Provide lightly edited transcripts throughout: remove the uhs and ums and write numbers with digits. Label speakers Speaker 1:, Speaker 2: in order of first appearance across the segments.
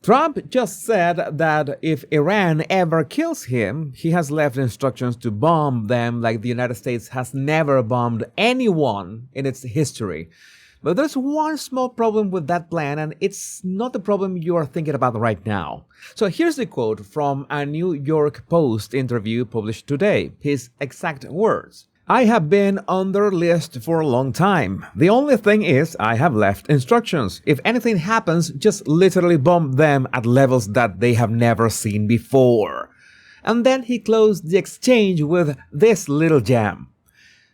Speaker 1: Trump just said that if Iran ever kills him, he has left instructions to bomb them like the United States has never bombed anyone in its history. But there's one small problem with that plan, and it's not the problem you are thinking about right now. So here's the quote from a New York Post interview published today. His exact words. "I have been on their list for a long time. The only thing is I have left instructions. If anything happens, just literally bomb them at levels that they have never seen before." And then he closed the exchange with this little gem.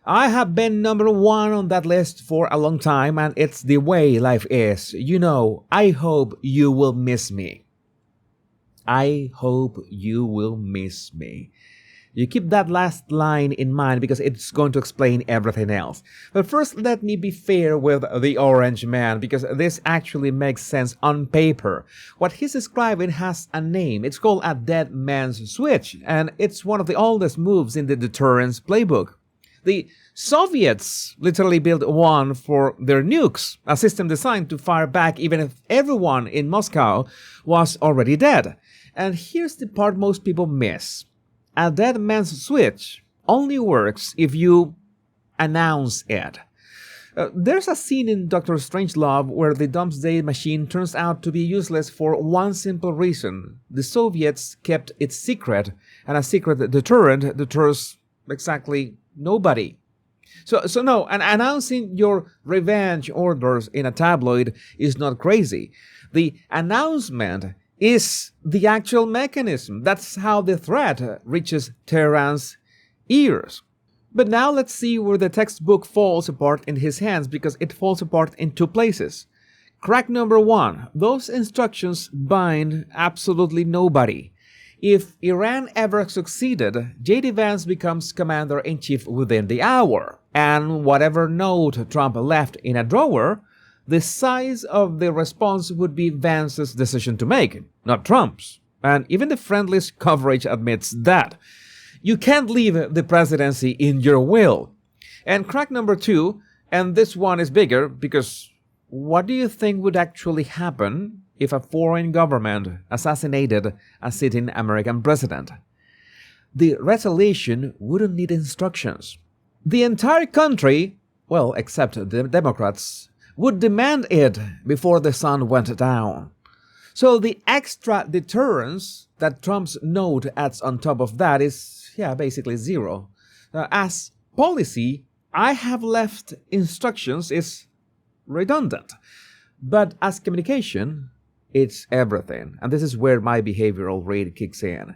Speaker 1: "I have been number one on that list for a long time, and it's the way life is. You know, I hope you will miss me." I hope you will miss me. You keep that last line in mind because it's going to explain everything else. But first, let me be fair with the Orange Man, because this actually makes sense on paper. What he's describing has a name. It's called a dead man's switch, and it's one of the oldest moves in the deterrence playbook. The Soviets literally built one for their nukes, a system designed to fire back even if everyone in Moscow was already dead. And here's the part most people miss. A dead man's switch only works if you announce it. There's a scene in Dr. Strangelove where the Doomsday Machine turns out to be useless for one simple reason. The Soviets kept it secret, and a secret deterrent deters exactly nobody. So no, and announcing your revenge orders in a tabloid is not crazy. The announcement is the actual mechanism. That's how the threat reaches Tehran's ears. But now let's see where the textbook falls apart in his hands, because it falls apart in two places. Crack number one, those instructions bind absolutely nobody. If Iran ever succeeded, J.D. Vance becomes commander-in-chief within the hour, and whatever note Trump left in a drawer, the size of the response would be Vance's decision to make, not Trump's. And even the friendliest coverage admits that. You can't leave the presidency in your will. And crack number two, and this one is bigger, because what do you think would actually happen if a foreign government assassinated a sitting American president? The retaliation wouldn't need instructions. The entire country, well, except the Democrats, would demand it before the sun went down. So the extra deterrence that Trump's note adds on top of that is, basically zero. As policy, I have left instructions is redundant. But as communication, it's everything. And this is where my behavioral read kicks in.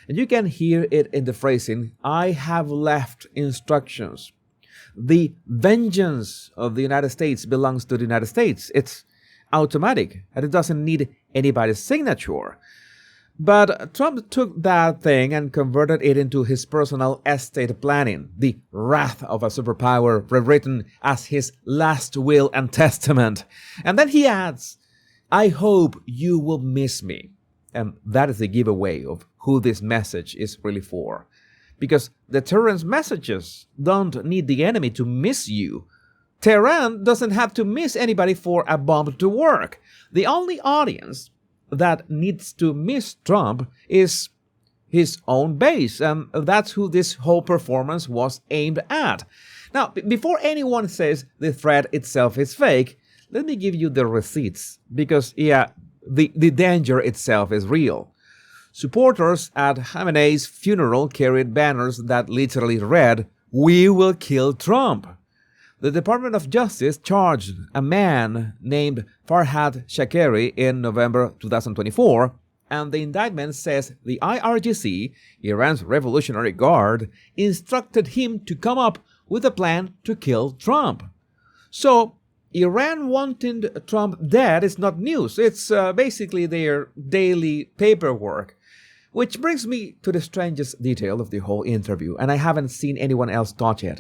Speaker 1: And you can hear it in the phrasing, I have left instructions. The vengeance of the United States belongs to the United States. It's automatic, and it doesn't need anybody's signature. But Trump took that thing and converted it into his personal estate planning, the wrath of a superpower rewritten as his last will and testament. And then he adds, I hope you will miss me. And that is the giveaway of who this message is really for. Because deterrence messages don't need the enemy to miss you. Tehran doesn't have to miss anybody for a bomb to work. The only audience that needs to miss Trump is his own base, and that's who this whole performance was aimed at. Now, before anyone says the threat itself is fake, let me give you the receipts, because, the danger itself is real. Supporters at Khamenei's funeral carried banners that literally read, "We will kill Trump." The Department of Justice charged a man named Farhad Shakeri in November 2024, and the indictment says the IRGC, Iran's Revolutionary Guard, instructed him to come up with a plan to kill Trump. So, Iran wanting Trump dead is not news. It's basically their daily paperwork. Which brings me to the strangest detail of the whole interview, and I haven't seen anyone else touch it.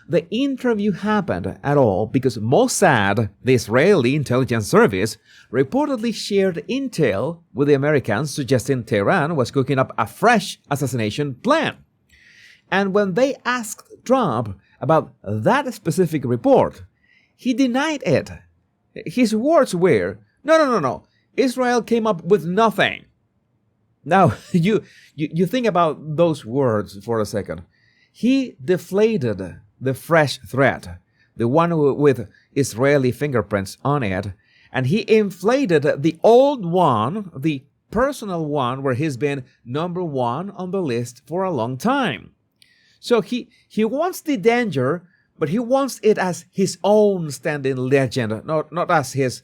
Speaker 1: The interview happened at all because Mossad, the Israeli intelligence service, reportedly shared intel with the Americans suggesting Tehran was cooking up a fresh assassination plan. And when they asked Trump about that specific report, he denied it. His words were, No. Israel came up with nothing. Now, you think about those words for a second. He deflated the fresh threat, the one with Israeli fingerprints on it, and he inflated the old one, the personal one, where he's been number one on the list for a long time. So he wants the danger, but he wants it as his own standing legend, not as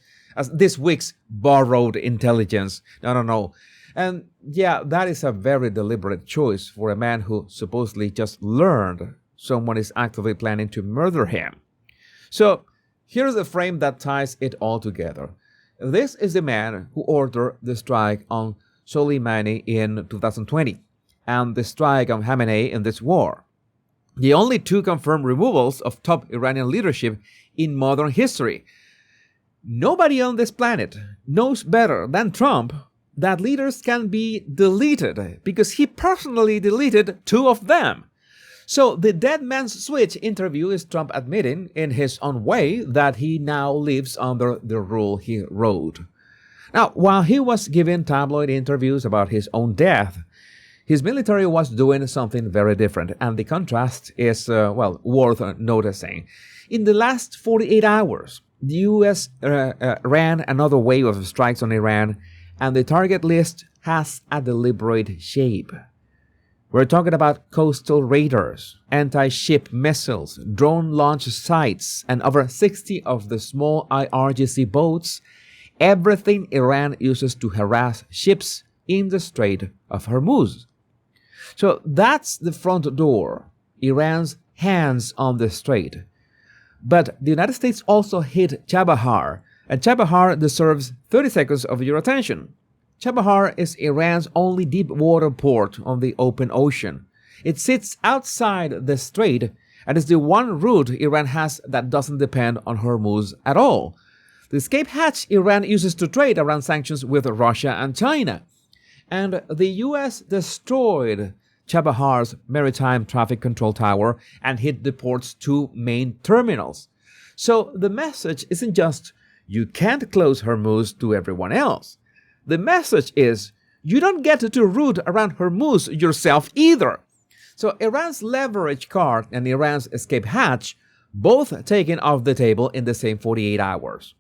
Speaker 1: this week's borrowed intelligence. No. And yeah, that is a very deliberate choice for a man who supposedly just learned someone is actively planning to murder him. So here's the frame that ties it all together. This is the man who ordered the strike on Soleimani in 2020 and the strike on Khamenei in this war. The only two confirmed removals of top Iranian leadership in modern history. Nobody on this planet knows better than Trump that leaders can be deleted because he personally deleted two of them. So the dead man's switch interview is Trump admitting in his own way that he now lives under the rule he wrote. Now, while he was giving tabloid interviews about his own death, his military was doing something very different, and the contrast is, worth noticing. In the last 48 hours, the U.S. ran another wave of strikes on Iran, and the target list has a deliberate shape. We're talking about coastal raiders, anti-ship missiles, drone launch sites, and over 60 of the small IRGC boats, everything Iran uses to harass ships in the Strait of Hormuz. So that's the front door, Iran's hands on the strait. But the United States also hit Chabahar, and Chabahar deserves 30 seconds of your attention. Chabahar is Iran's only deep water port on the open ocean. It sits outside the strait and is the one route Iran has that doesn't depend on Hormuz at all. The escape hatch Iran uses to trade around sanctions with Russia and China. And the U.S. destroyed Chabahar's maritime traffic control tower and hit the port's two main terminals. So the message isn't just, you can't close Hormuz to everyone else. The message is, you don't get to route around Hormuz yourself either. So Iran's leverage card and Iran's escape hatch both taken off the table in the same 48 hours.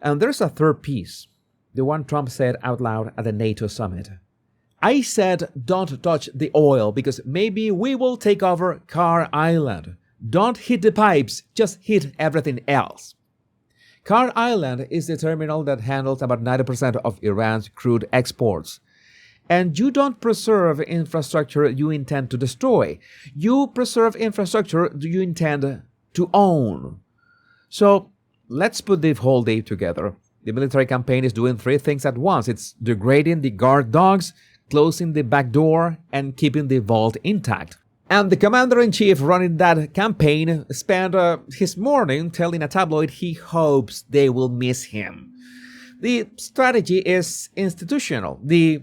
Speaker 1: And there's a third piece, the one Trump said out loud at the NATO summit. I said, don't touch the oil because maybe we will take over Carr Island. Don't hit the pipes, just hit everything else. Carr Island is the terminal that handles about 90% of Iran's crude exports. And you don't preserve infrastructure you intend to destroy. You preserve infrastructure you intend to own. So let's put the whole day together. The military campaign is doing three things at once. It's degrading the guard dogs, closing the back door, and keeping the vault intact. And the commander-in-chief running that campaign spent his morning telling a tabloid he hopes they will miss him. The strategy is institutional. The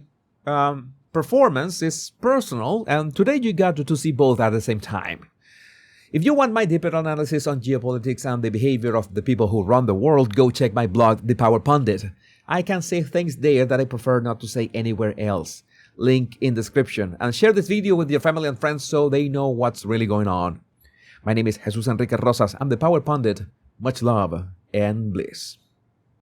Speaker 1: performance is personal, and today you got to see both at the same time. If you want my deeper analysis on geopolitics and the behavior of the people who run the world, go check my blog, The Power Pundit. I can say things there that I prefer not to say anywhere else. Link in description. And share this video with your family and friends so they know what's really going on. My name is Jesus Enrique Rosas. I'm The Power Pundit. Much love and bliss.